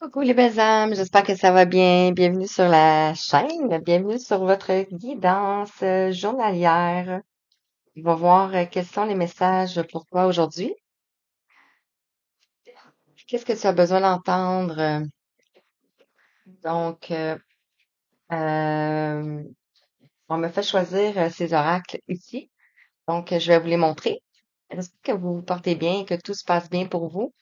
Coucou les belles âmes, j'espère que ça va bien. Bienvenue sur la chaîne, bienvenue sur votre guidance journalière. On va voir quels sont les messages pour toi aujourd'hui. Qu'est-ce que tu as besoin d'entendre? Donc, euh, on me fait choisir ces oracles ici. Donc, je vais vous les montrer. J'espère que vous vous portez bien, que tout se passe bien pour vous,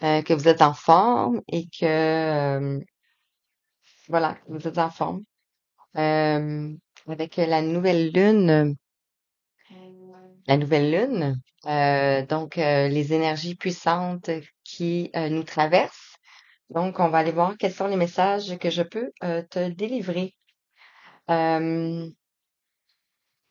que vous êtes en forme et que, voilà, que vous êtes en forme. Euh, avec la nouvelle lune, donc les énergies puissantes qui nous traversent. Donc, on va aller voir quels sont les messages que je peux te délivrer. Euh,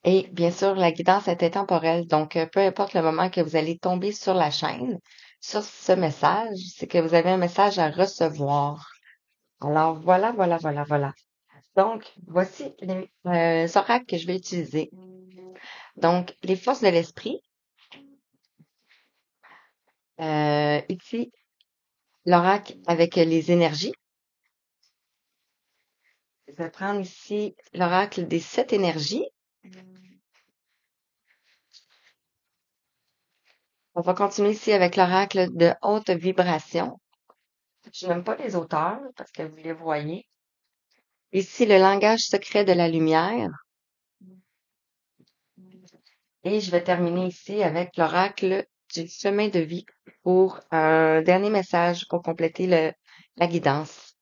et bien sûr, la guidance est intemporelle. Donc, peu importe le moment que vous allez tomber sur la chaîne, sur ce message, c'est que vous avez un message à recevoir. Alors, voilà. Donc, voici les oracles que je vais utiliser. Donc, les forces de l'esprit. Ici, l'oracle avec les énergies. Je vais prendre ici l'oracle des 7 énergies. On va continuer ici avec l'oracle de haute vibration. Je n'aime pas les auteurs parce que vous les voyez. Ici, le langage secret de la lumière. Et je vais terminer ici avec l'oracle du chemin de vie pour un dernier message pour compléter la guidance.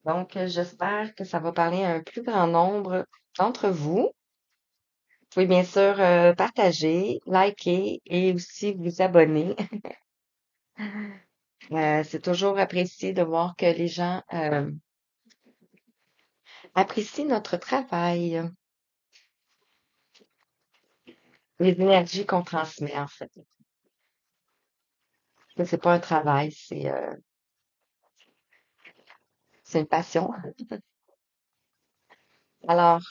Donc, j'espère que ça va parler à un plus grand nombre d'entre vous. Vous pouvez bien sûr partager, liker et aussi vous abonner. C'est toujours apprécié de voir que les gens apprécient notre travail, les énergies qu'on transmet en fait. Que c'est pas un travail, c'est une passion. Alors,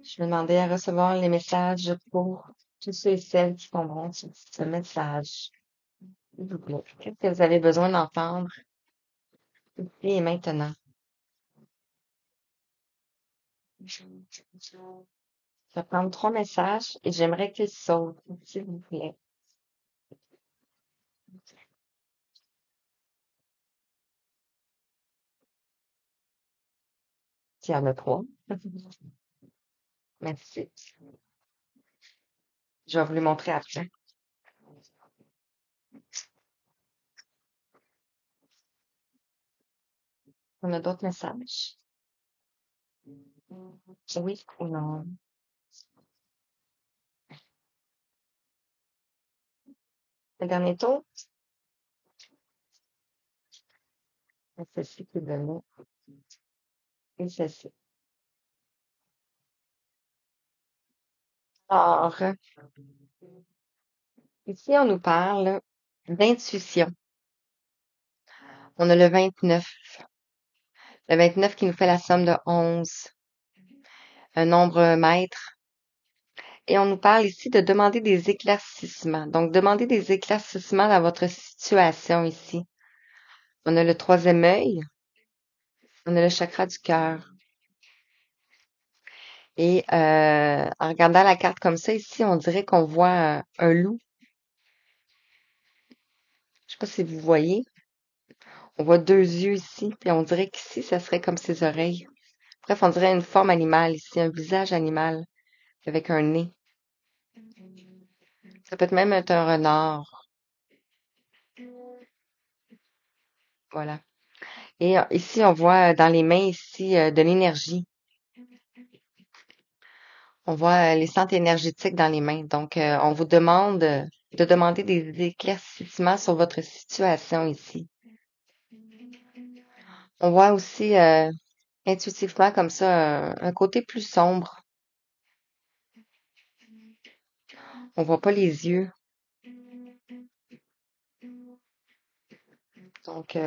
je vais demander à recevoir les messages pour tous ceux et celles qui tomberont sur ce message. S'il vous plaît. Qu'est-ce que vous avez besoin d'entendre ici et maintenant? Je vais prendre 3 messages et j'aimerais qu'ils sautent, s'il vous plaît. S'il y en a 3. Merci. Je vais vous les montrer après. On a d'autres messages? Oui ou non? Le dernier tour, c'est ceci qui est donné et ceci. Alors, ici, on nous parle d'intuition. On a le 29. Le 29 qui nous fait la somme de 11, un nombre maître. Et on nous parle ici de demander des éclaircissements. Donc, demander des éclaircissements dans votre situation ici. On a le troisième œil, on a le chakra du cœur. Et en regardant la carte comme ça, ici, on dirait qu'on voit un loup. Je sais pas si vous voyez. On voit 2 yeux ici, puis on dirait qu'ici, ça serait comme ses oreilles. Bref, on dirait une forme animale ici, un visage animal avec un nez. Ça peut même être un renard. Voilà. Et ici, on voit dans les mains ici de l'énergie. On voit les centres énergétiques dans les mains. Donc, on vous demande de demander des éclaircissements sur votre situation ici. On voit aussi intuitivement comme ça un côté plus sombre. On voit pas les yeux. Donc,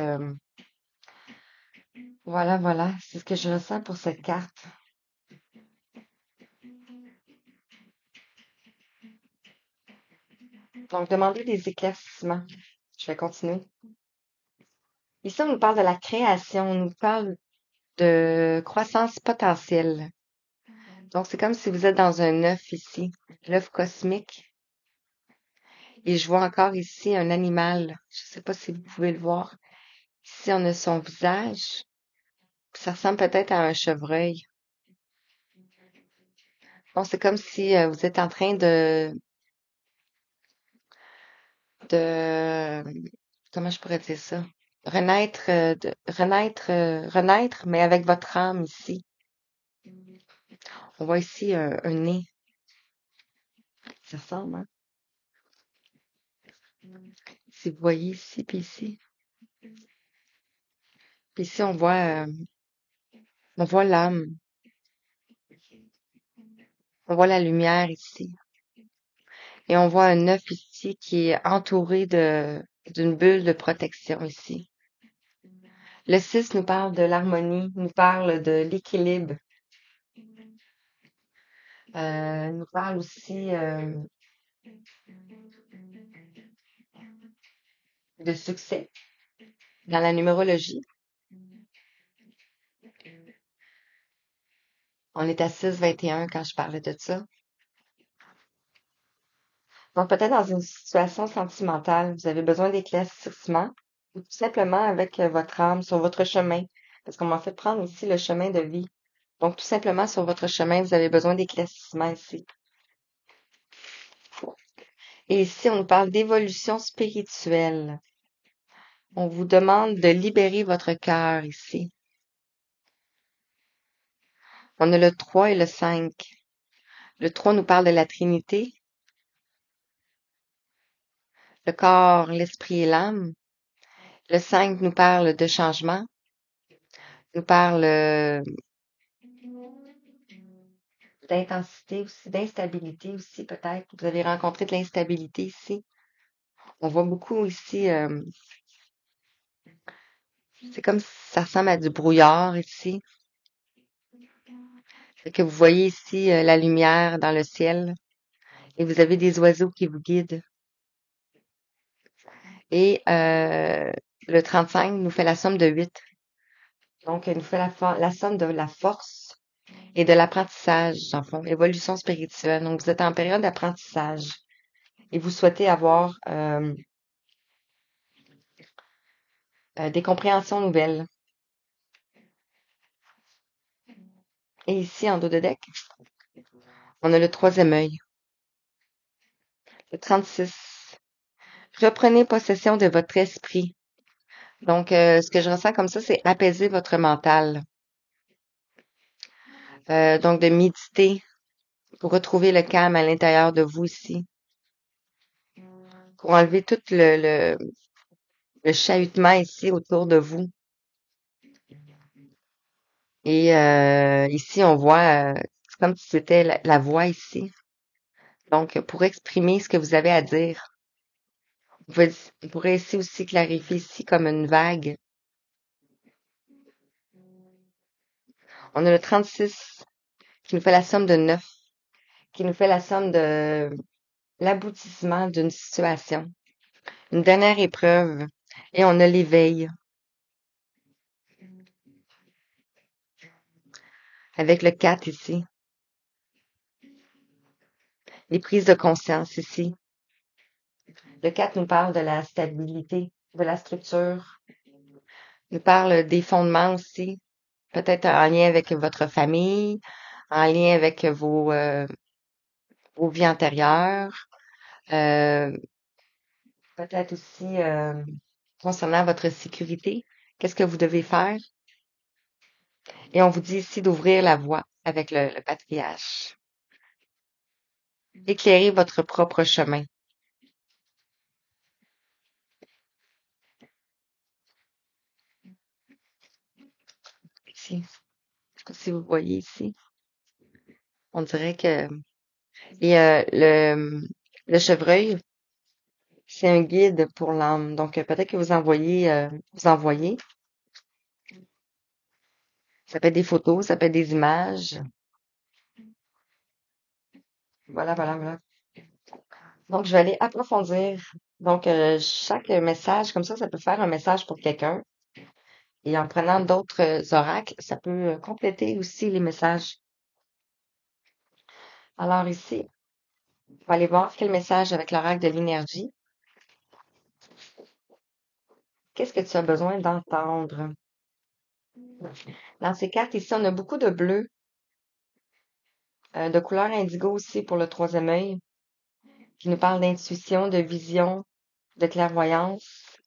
voilà, c'est ce que je ressens pour cette carte. Donc, demandez des éclaircissements. Je vais continuer. Ici, on nous parle de la création, on nous parle de croissance potentielle. Donc, c'est comme si vous êtes dans un œuf ici, l'œuf cosmique. Et je vois encore ici un animal. Je ne sais pas si vous pouvez le voir. Ici, on a son visage. Ça ressemble peut-être à un chevreuil. Bon, c'est comme si vous êtes en train de, comment je pourrais dire ça? Renaître, renaître, mais avec votre âme ici. On voit ici un nez. Ça ressemble, hein? Si vous voyez ici, puis ici. Puis ici, on voit l'âme. On voit la lumière ici. Et on voit un œuf ici qui est entouré d'une bulle de protection ici. Le 6 nous parle de l'harmonie, nous parle de l'équilibre, nous parle aussi de succès dans la numérologie. On est à 6-21 quand je parlais de ça. Donc peut-être dans une situation sentimentale, vous avez besoin d'éclaircissement ou tout simplement avec votre âme sur votre chemin. Parce qu'on m'a fait prendre ici le chemin de vie. Donc tout simplement sur votre chemin, vous avez besoin d'éclaircissement ici. Et ici, on nous parle d'évolution spirituelle. On vous demande de libérer votre cœur ici. On a le 3 et le 5. Le 3 nous parle de la Trinité, le corps, l'esprit et l'âme. Le 5 nous parle de changement, nous parle d'intensité aussi, d'instabilité aussi peut-être. Vous avez rencontré de l'instabilité ici. On voit beaucoup ici, c'est comme si ça ressemble à du brouillard ici. Fait que vous voyez ici la lumière dans le ciel et vous avez des oiseaux qui vous guident. Et le 35 nous fait la somme de 8. Donc, il nous fait la somme de la force et de l'apprentissage, en fond, évolution spirituelle. Donc, vous êtes en période d'apprentissage et vous souhaitez avoir des compréhensions nouvelles. Et ici, en dos de deck, on a le troisième œil, le 36. Reprenez possession de votre esprit. Donc, ce que je ressens comme ça, c'est apaiser votre mental. Donc, de méditer pour retrouver le calme à l'intérieur de vous ici, pour enlever tout le chahutement ici autour de vous. Et ici, on voit, c'est comme si c'était la voix ici. Donc, pour exprimer ce que vous avez à dire, vous pourrez ici aussi clarifier ici comme une vague. On a le 36 qui nous fait la somme de 9, qui nous fait la somme de l'aboutissement d'une situation, une dernière épreuve. Et on a l'éveil avec le 4 ici, les prises de conscience ici. Le 4 nous parle de la stabilité, de la structure, nous parle des fondements aussi, peut-être en lien avec votre famille, en lien avec vos vies antérieures, euh, peut-être aussi concernant votre sécurité. Qu'est-ce que vous devez faire? Et on vous dit ici d'ouvrir la voie avec le patriarche. Éclairez votre propre chemin. Ici, je sais pas si vous voyez ici. On dirait que et le chevreuil, c'est un guide pour l'âme. Donc peut-être que vous envoyez. Ça peut être des photos, ça peut être des images. Voilà, voilà, voilà. Donc je vais aller approfondir Donc, chaque message, comme ça peut faire un message pour quelqu'un. Et en prenant d'autres oracles, ça peut compléter aussi les messages. Alors ici, on va aller voir quel message avec l'oracle de l'énergie. Qu'est-ce que tu as besoin d'entendre? Dans ces cartes ici, on a beaucoup de bleu, de couleur indigo aussi pour le troisième œil, qui nous parle d'intuition, de vision, de clairvoyance.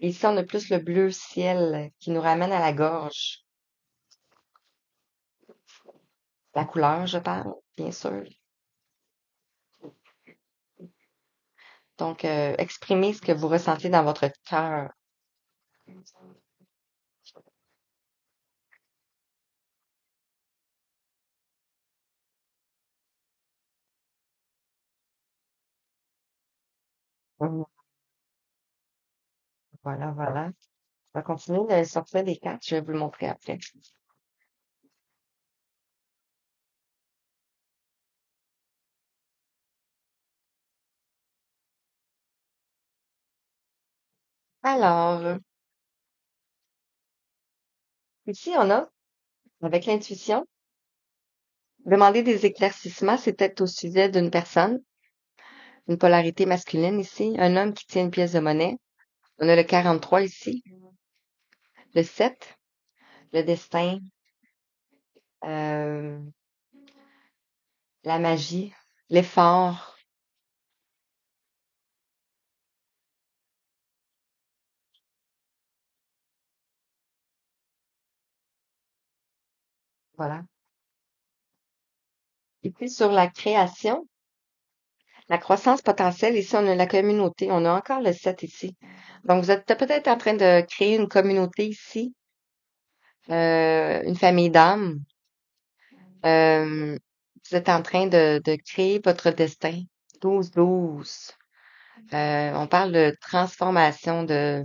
Et ici, on a plus le bleu ciel qui nous ramène à la gorge. La couleur, je parle, bien sûr. Donc, exprimez ce que vous ressentez dans votre cœur. Mhm. Voilà, voilà. On va continuer de sortir des cartes. Je vais vous le montrer après. Alors, ici, on a, avec l'intuition, demander des éclaircissements, c'est peut-être au sujet d'une personne, une polarité masculine ici, un homme qui tient une pièce de monnaie. On a le 43 ici, le 7, le destin, euh, la magie, l'effort. Voilà. Et puis sur la création, la croissance potentielle, ici, on a la communauté. On a encore le 7 ici. Donc, vous êtes peut-être en train de créer une communauté ici, une famille d'âmes. Euh, vous êtes en train de créer votre destin. 12-12. On parle de transformation, de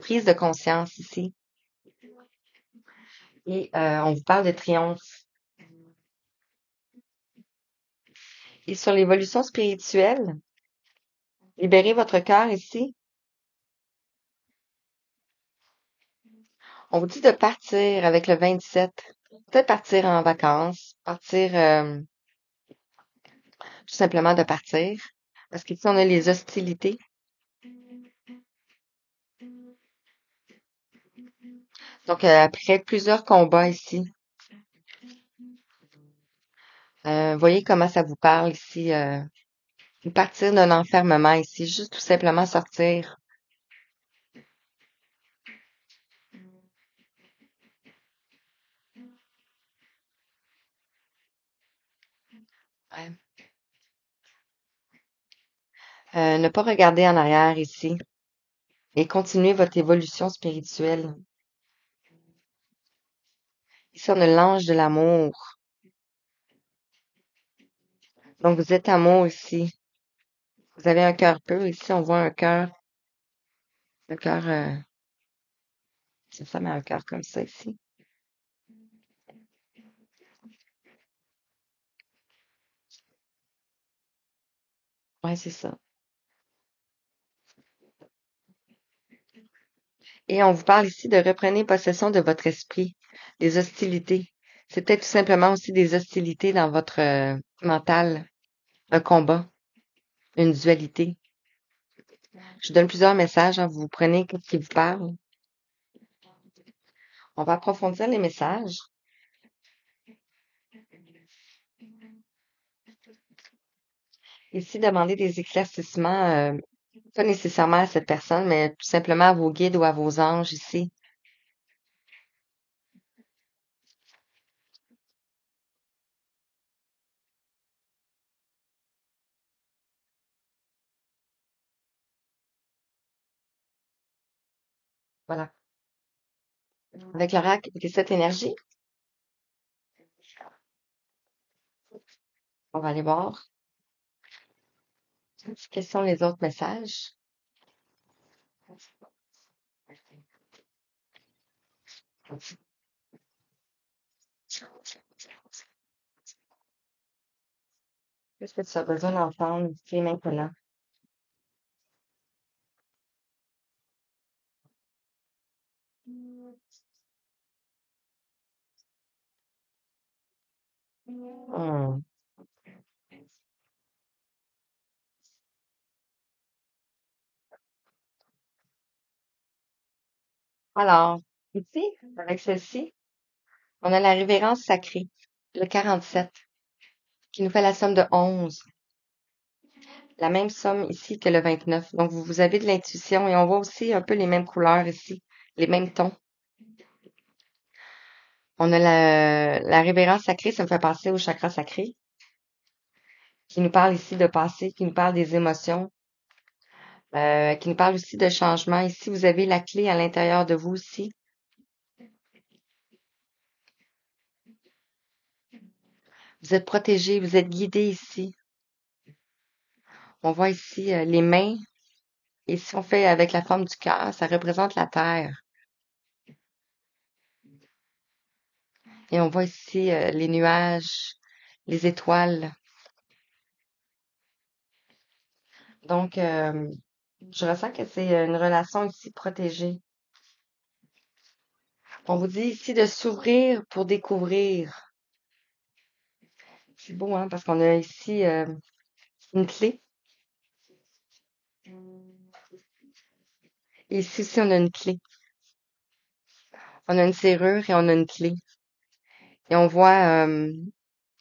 prise de conscience ici. Et on vous parle de triomphe. Et sur l'évolution spirituelle, libérez votre cœur ici. On vous dit de partir avec le 27. Peut-être partir en vacances, partir, tout simplement de partir. Parce qu'ici, on a les hostilités. Donc, après plusieurs combats ici, voyez comment ça vous parle ici. Partir d'un enfermement ici, juste tout simplement sortir. Ouais. Ne pas regarder en arrière ici et continuer votre évolution spirituelle. Ici, on a l'ange de l'amour. Donc, vous êtes amour ici. Vous avez un cœur pur. Ici, on voit un cœur, c'est ça, mais un cœur comme ça ici. Ouais, c'est ça. Et on vous parle ici de reprenez possession de votre esprit, des hostilités. C'est peut-être tout simplement aussi des hostilités dans votre mental, un combat, une dualité. Je donne plusieurs messages, hein, vous prenez ce qui vous parle. On va approfondir les messages. Ici, demander des éclaircissements, pas nécessairement à cette personne, mais tout simplement à vos guides ou à vos anges ici. Voilà. Avec l'oracle et cette énergie, on va aller voir quels sont les autres messages. Qu'est-ce que tu as besoin d'entendre ici et maintenant? Hmm. Alors, ici, avec celle-ci, on a la révérence sacrée, le 47, qui nous fait la somme de 11. La même somme ici que le 29. Donc, vous avez de l'intuition et on voit aussi un peu les mêmes couleurs ici, les mêmes tons. On a la révérence sacrée, ça me fait penser au chakra sacré, qui nous parle ici de passé, qui nous parle des émotions, qui nous parle aussi de changement. Ici, vous avez la clé à l'intérieur de vous aussi. Vous êtes protégé, vous êtes guidé ici. On voit ici les mains. Et si on fait avec la forme du cœur, ça représente la terre. Et on voit ici les nuages, les étoiles. Donc, je ressens que c'est une relation ici protégée. On vous dit ici de s'ouvrir pour découvrir. C'est beau, hein, parce qu'on a ici une clé. Et ici aussi, on a une clé. On a une serrure et on a une clé. Et on voit,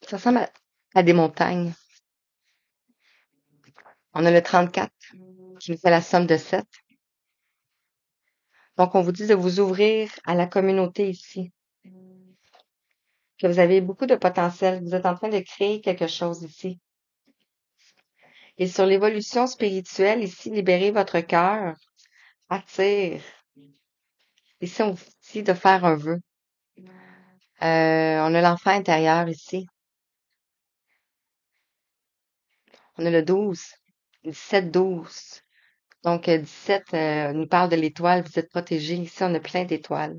ça ressemble à des montagnes. On a le 34 qui nous fait la somme de 7. Donc, on vous dit de vous ouvrir à la communauté ici, que vous avez beaucoup de potentiel. Vous êtes en train de créer quelque chose ici. Et sur l'évolution spirituelle, ici, libérez votre cœur, attire. Ici, on vous dit de faire un vœu. On a l'enfant intérieur ici. On a le 12, 17-12. Donc, 17 nous parle de l'étoile. Vous êtes protégés. Ici, on a plein d'étoiles.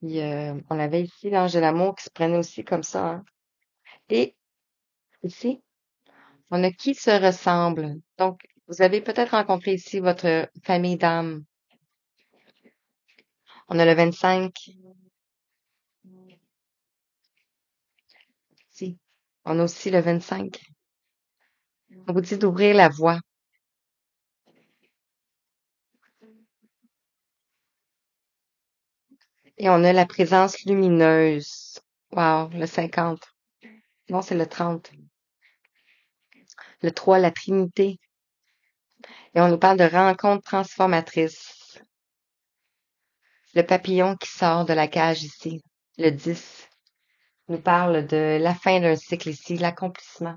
Puis, on avait ici l'ange de l'amour qui se prenait aussi comme ça, hein. Et ici, on a qui se ressemble. Donc, vous avez peut-être rencontré ici votre famille d'âme. On a le 25 ici. On a aussi le 25. On vous dit d'ouvrir la voie. Et on a la présence lumineuse. Wow, le 50. Non, c'est le 30. Le 3, la Trinité. Et on nous parle de rencontre transformatrice. Le papillon qui sort de la cage ici. Le 10 nous parle de la fin d'un cycle ici, l'accomplissement,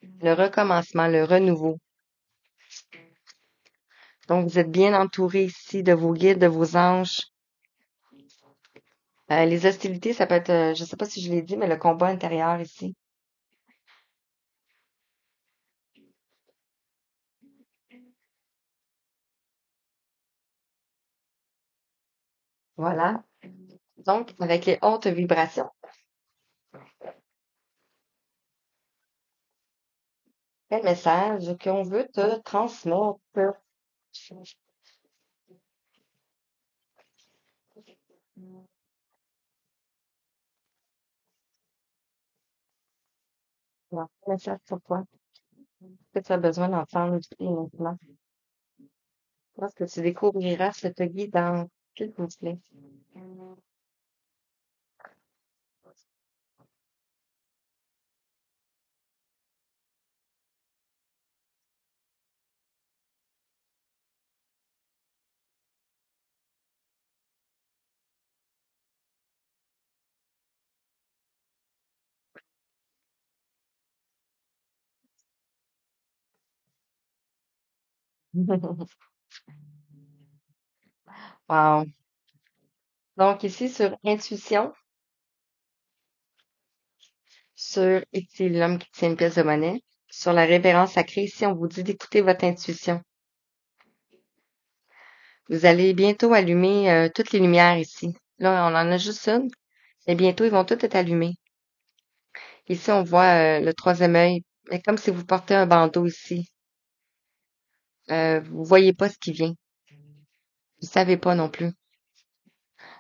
le recommencement, le renouveau. Donc, vous êtes bien entouré ici de vos guides, de vos anges. Les hostilités, ça peut être, je sais pas si je l'ai dit, mais le combat intérieur ici. Voilà. Donc, avec les hautes vibrations, quel message qu'on veut te transmettre? Alors, quel message pour toi? Que tu as besoin d'entendre ici maintenant? Lorsque tu découvriras cette guidance, s'il vous plaît. Wow. Donc, ici, sur intuition, sur est-il l'homme qui tient une pièce de monnaie? Sur la révérence sacrée, ici, on vous dit d'écouter votre intuition. Vous allez bientôt allumer toutes les lumières ici. Là, on en a juste une, et bientôt ils vont toutes être allumées. Ici, on voit le troisième œil, mais comme si vous portez un bandeau ici. Vous voyez pas ce qui vient. Vous savez pas non plus.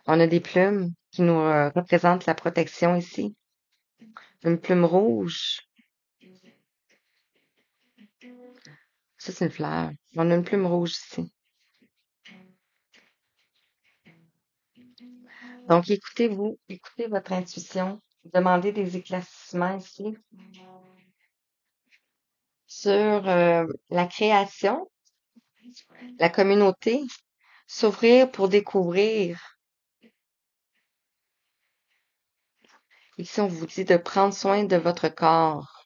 On a des plumes qui nous représentent la protection ici. Une plume rouge. Ça, c'est une fleur. On a une plume rouge ici. Donc, écoutez-vous, écoutez votre intuition. Demandez des éclaircissements ici sur la création, la communauté, s'ouvrir pour découvrir. Ici, on vous dit de prendre soin de votre corps.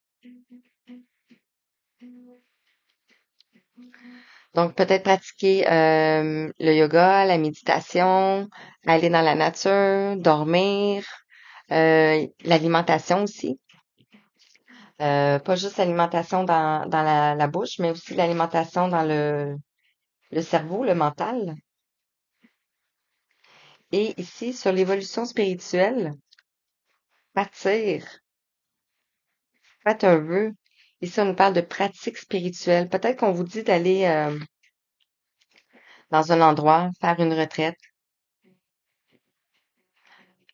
Donc, peut-être pratiquer le yoga, la méditation, aller dans la nature, dormir, l'alimentation aussi. Pas juste l'alimentation dans la bouche, mais aussi l'alimentation dans le cerveau, le mental. Et ici, sur l'évolution spirituelle, partir, faites un vœu. Ici, on nous parle de pratique spirituelle. Peut-être qu'on vous dit d'aller dans un endroit, faire une retraite,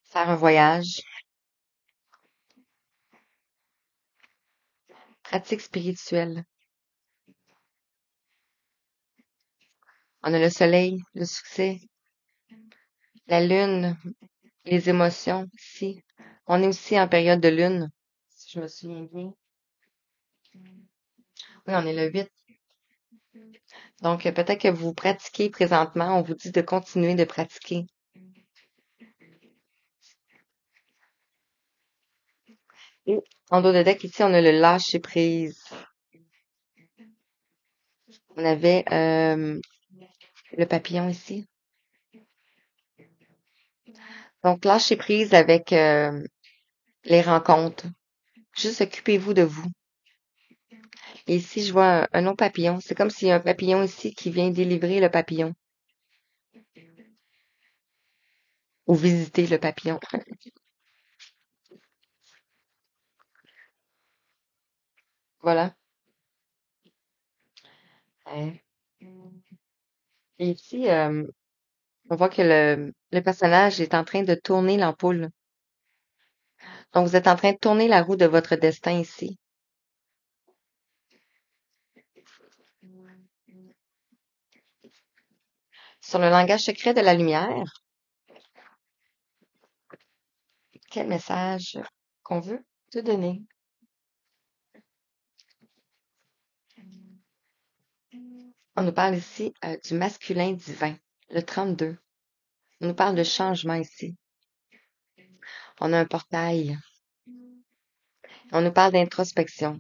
faire un voyage. Pratique spirituelle. On a le soleil, le succès, la lune, les émotions ici. On est aussi en période de lune, si je me souviens bien. Oui, on est le 8. Donc, peut-être que vous pratiquez présentement. On vous dit de continuer de pratiquer. Et en dos de deck, ici, on a le lâcher prise. On avait le papillon ici. Donc, lâcher prise avec les rencontres. Juste occupez-vous de vous. Et ici, je vois un autre papillon. C'est comme s'il y a un papillon ici qui vient délivrer le papillon ou visiter le papillon. Voilà. Euh, Et ici, on voit que le personnage est en train de tourner l'ampoule. Donc, vous êtes en train de tourner la roue de votre destin ici. Sur le langage secret de la lumière, quel message qu'on veut te donner? On nous parle ici du masculin divin, le 32. On nous parle de changement ici. On a un portail. On nous parle d'introspection.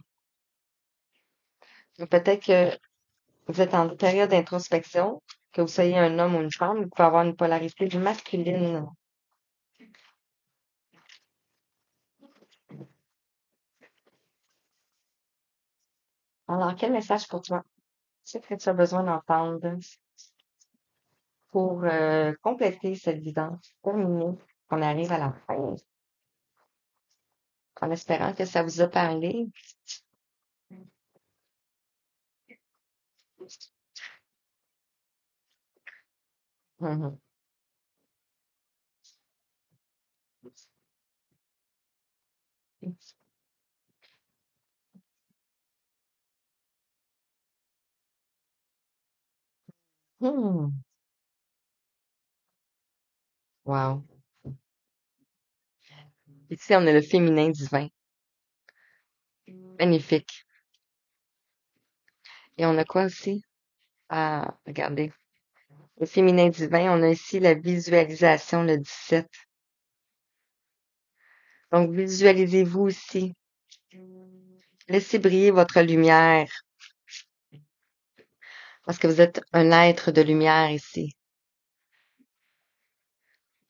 Donc, peut-être que vous êtes en période d'introspection, que vous soyez un homme ou une femme, vous pouvez avoir une polarité du masculine. Alors, quel message pour toi? Qu'est-ce que tu as besoin d'entendre pour compléter cette guidance, terminer, qu'on arrive à la fin, en espérant que ça vous a parlé. Mhm. Hmm. Wow. Ici, on a le féminin divin. Magnifique. Et on a quoi aussi? Ah, regardez. Le féminin divin, on a ici la visualisation, le 17. Donc, visualisez-vous aussi. Laissez briller votre lumière, parce que vous êtes un être de lumière ici.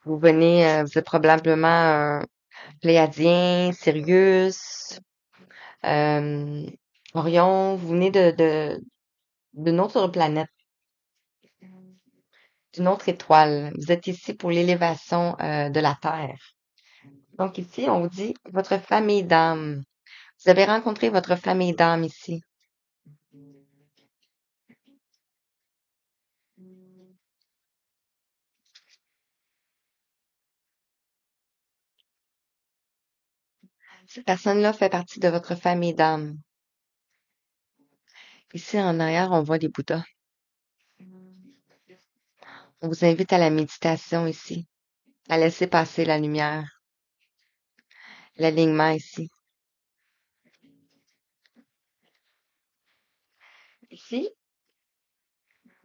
Vous êtes probablement un Pléiadien, Sirius, euh, Orion. Vous venez d'une autre planète. d'une autre étoile. Vous êtes ici pour l'élévation de la Terre. Donc ici, on vous dit votre famille d'âme. Vous avez rencontré votre famille d'âme ici. Cette personne-là fait partie de votre famille d'âme. Ici, en arrière, on voit des Bouddhas. On vous invite à la méditation ici, à laisser passer la lumière, l'alignement ici. Ici,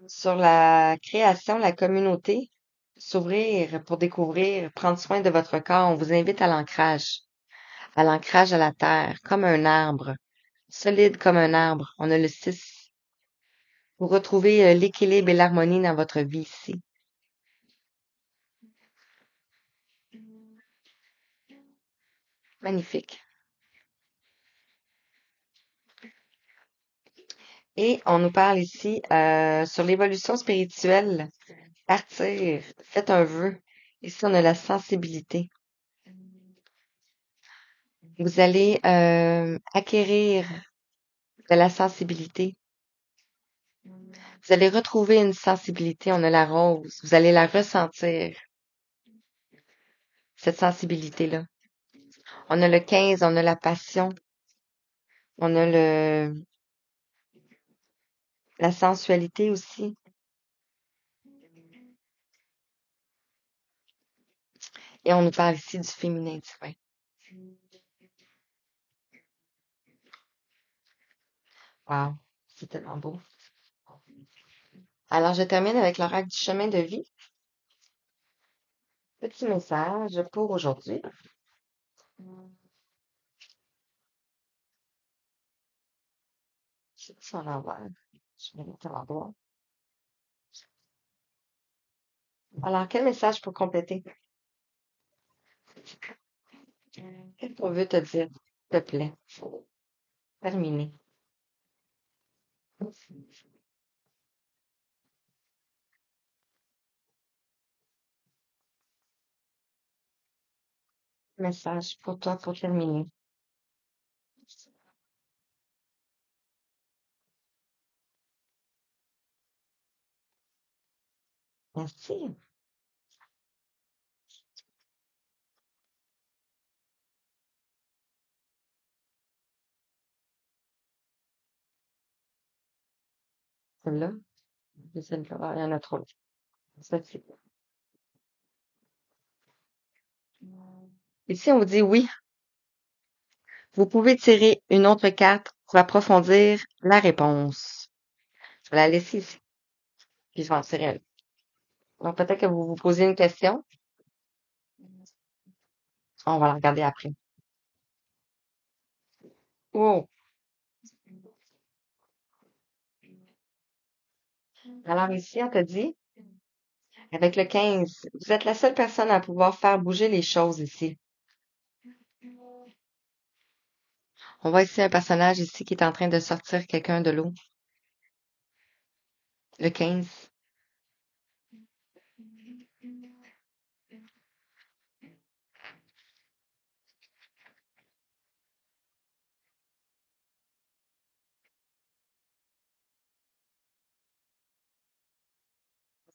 sur la création, la communauté, s'ouvrir pour découvrir, prendre soin de votre corps, on vous invite à l'ancrage à la terre, comme un arbre, solide comme un arbre. On a le 6. Vous retrouvez l'équilibre et l'harmonie dans votre vie ici. Magnifique. Et on nous parle ici sur l'évolution spirituelle. Partir. Faites un vœu. Ici, on a la sensibilité. Vous allez acquérir de la sensibilité. Vous allez retrouver une sensibilité. On a la rose. Vous allez la ressentir, cette sensibilité-là. On a le 15, on a la passion. On a la sensualité aussi. Et on nous parle ici du féminin divin. Wow, c'est tellement beau. Alors, je termine avec l'oracle du chemin de vie. Petit message pour aujourd'hui. C'est ça l'envers. Je vais mettre à l'endroit. Alors, quel message pour compléter? Qu'est-ce qu'on veut te dire, s'il te plaît? Terminé. Message pour toi pour terminer. Merci. Celle-là, et celle-là. Ah, il y en a trop. Celle-ci. Ici, on vous dit oui. Vous pouvez tirer une autre carte pour approfondir la réponse. Je vais la laisser ici. Puis je vais en tirer une. Donc, peut-être que vous vous posez une question. On va la regarder après. Oh! Alors ici, on te dit, avec le 15, vous êtes la seule personne à pouvoir faire bouger les choses ici. On voit ici un personnage ici qui est en train de sortir quelqu'un de l'eau. Le 15.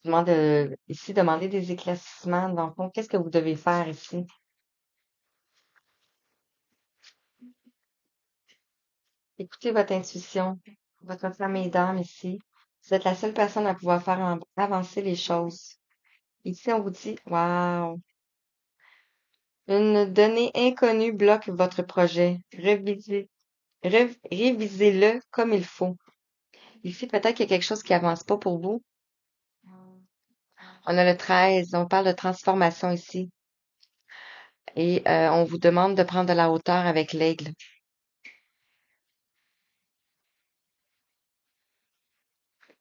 Demande, ici, demander des éclaircissements. Dans le fond, qu'est-ce que vous devez faire ici? Écoutez votre intuition, votre famille d'âme ici. Vous êtes la seule personne à pouvoir faire avancer les choses. Ici, on vous dit, wow, une donnée inconnue bloque votre projet. Révisez-le comme il faut. Ici, peut-être qu'il y a quelque chose qui avance pas pour vous. On a le 13, on parle de transformation ici. Et on vous demande de prendre de la hauteur avec l'aigle.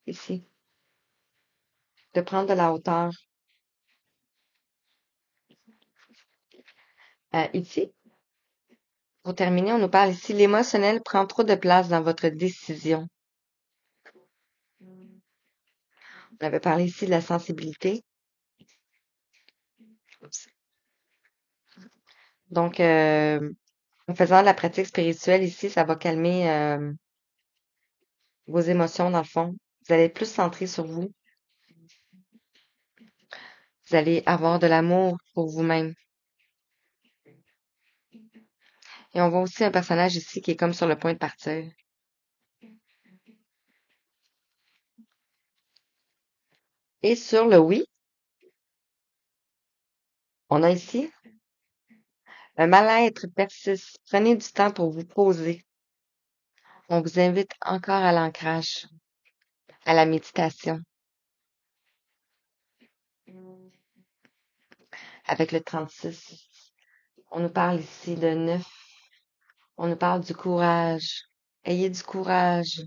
Ici, de prendre de la hauteur. Ici, pour terminer, on nous parle ici, l'émotionnel prend trop de place dans votre décision. On avait parlé ici de la sensibilité. Donc, en faisant de la pratique spirituelle ici, ça va calmer vos émotions dans le fond. Vous allez être plus centré sur vous. Vous allez avoir de l'amour pour vous-même. Et on voit aussi un personnage ici qui est comme sur le point de partir. Et sur le oui, on a ici un mal-être persiste. Prenez du temps pour vous poser. On vous invite encore à l'ancrage, à la méditation. Avec le 36, on nous parle ici de 9. On nous parle du courage. Ayez du courage.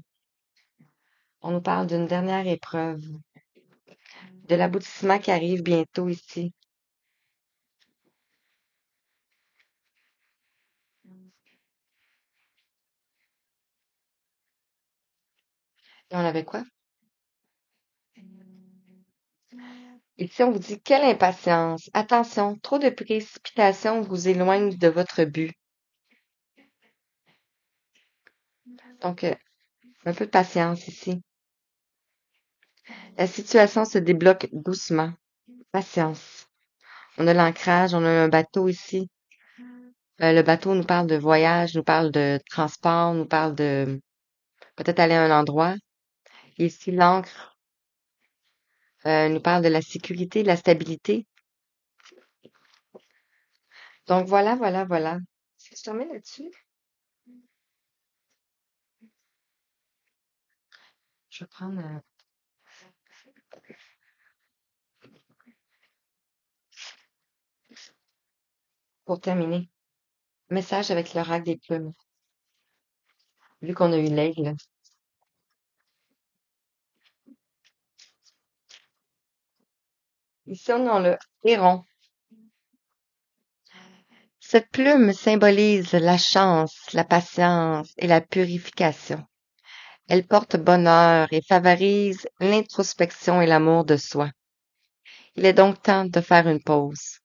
On nous parle d'une dernière épreuve, de l'aboutissement qui arrive bientôt ici. Et on avait quoi? Ici, on vous dit quelle impatience. Attention, trop de précipitation vous éloigne de votre but. Donc, un peu de patience ici. La situation se débloque doucement. Patience. On a l'ancrage, on a un bateau ici. Le bateau nous parle de voyage, nous parle de transport, nous parle de peut-être aller à un endroit. Ici, l'ancre nous parle de la sécurité, de la stabilité. Donc voilà, voilà, voilà. Est-ce que je termine là-dessus? Je vais prendre pour terminer. Message avec l'oracle des plumes. Vu qu'on a eu l'aigle. Ici, on a le héron. Cette plume symbolise la chance, la patience et la purification. Elle porte bonheur et favorise l'introspection et l'amour de soi. Il est donc temps de faire une pause.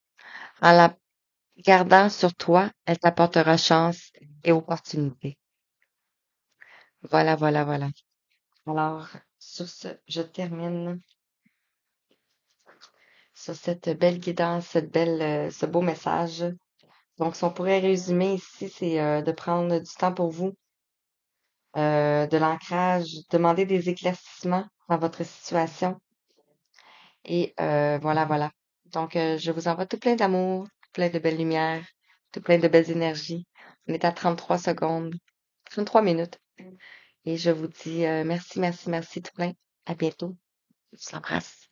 En la gardant sur toi, elle t'apportera chance et opportunité. Voilà, voilà, voilà. Alors, sur ce, je termine sur cette belle guidance, ce beau message. Donc, si on pourrait résumer ici, c'est de prendre du temps pour vous, de l'ancrage, demander des éclaircissements dans votre situation. Et voilà, voilà. Donc, je vous envoie tout plein d'amour, tout plein de belles lumières, tout plein de belles énergies. On est à 33 secondes, 33 minutes. Et je vous dis merci, merci, merci tout plein. À bientôt. Je vous embrasse.